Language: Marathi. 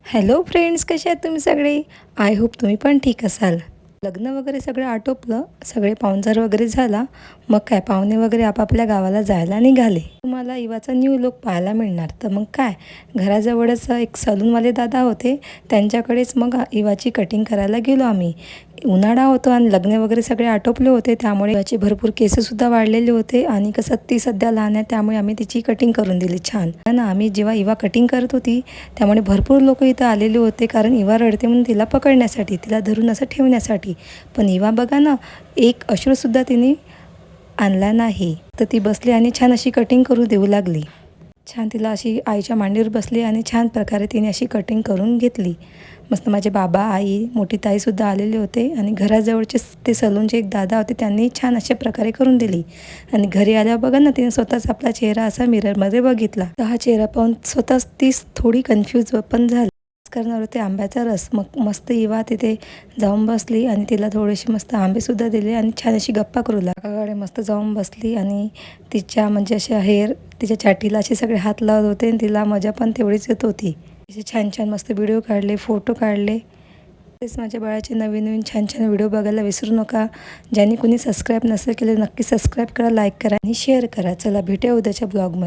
हॅलो फ्रेंड्स, कसे आहेत तुम्ही सगळे? आय होप तुम्ही पण ठीक असाल. लग्न वगैरे सगळं आटोपलं, सगळे पाहुणचार वगैरे झाला. मग काय पाहुणे वगैरे आपापल्या गावाला जायला निघाले. तुम्हाला इवाचा न्यू लुक पाहायला मिळणार. तर मग काय, घराजवळच एक सलूनवाले दादा होते, त्यांच्याकडेच मग इवाची कटिंग करायला गेलो आम्ही. उन्हाळा होतो आणि लग्न वगैरे सगळे आटोपले होते, त्यामुळे इवाचे भरपूर केससुद्धा वाढलेले होते आणि कसं ती सध्या लहान आहे, त्यामुळे आम्ही तिची कटिंग करून दिली छान. ना आम्ही जेव्हा इवा कटिंग करत होती, त्यामुळे भरपूर लोक इथं आलेले होते, कारण इवा रडते म्हणून तिला पकडण्यासाठी, तिला धरून असं ठेवण्यासाठी. पण इवा बघा ना, एक अश्रूसुद्धा तिने आणला नाही. तर ती बसली आणि छान अशी कटिंग करू देऊ लागली. छान तिला अशी आईच्या मांडीवर बसली आणि छान प्रकारे तिने अशी कटिंग करून घेतली. मस्त माझे बाबा, आई, मोठी ताईसुद्धा आलेले होते आणि घराजवळचे ते सलूनचे एक दादा होते, त्यांनी छान अशा प्रकारे करून दिली. आणि घरी आल्यावर बघा ना, तिने स्वतःच आपला चेहरा असा मिररमध्ये बघितला. तर हा चेहरा पाहून स्वतःच तीच थोडी कन्फ्यूज पण झाली. करणार होते आंब्याचा रस. मग मस्त इवा तिथे जाऊन बसली आणि तिला थोडेसे मस्त आंबेसुद्धा दिले आणि छान अशी गप्पा करू लागली. काकाकडे मस्त जाऊन बसली आणि तिच्या म्हणजे अशा तिच्या छातीला असे सगळे हात लावत होते आणि तिला मजा पण तेवढीच येत होती. असे छान छान मस्त व्हिडिओ काढले, फोटो काढले. तेच माझ्या बाळाचे नवीन नवीन छान छान व्हिडिओ बघायला विसरू नका. ज्यांनी कोणी सबस्क्राईब नसेल केले, नक्की सबस्क्राईब करा, लाईक करा आणि शेअर करा. चला भेटूया उद्याच्या ब्लॉगमध्ये.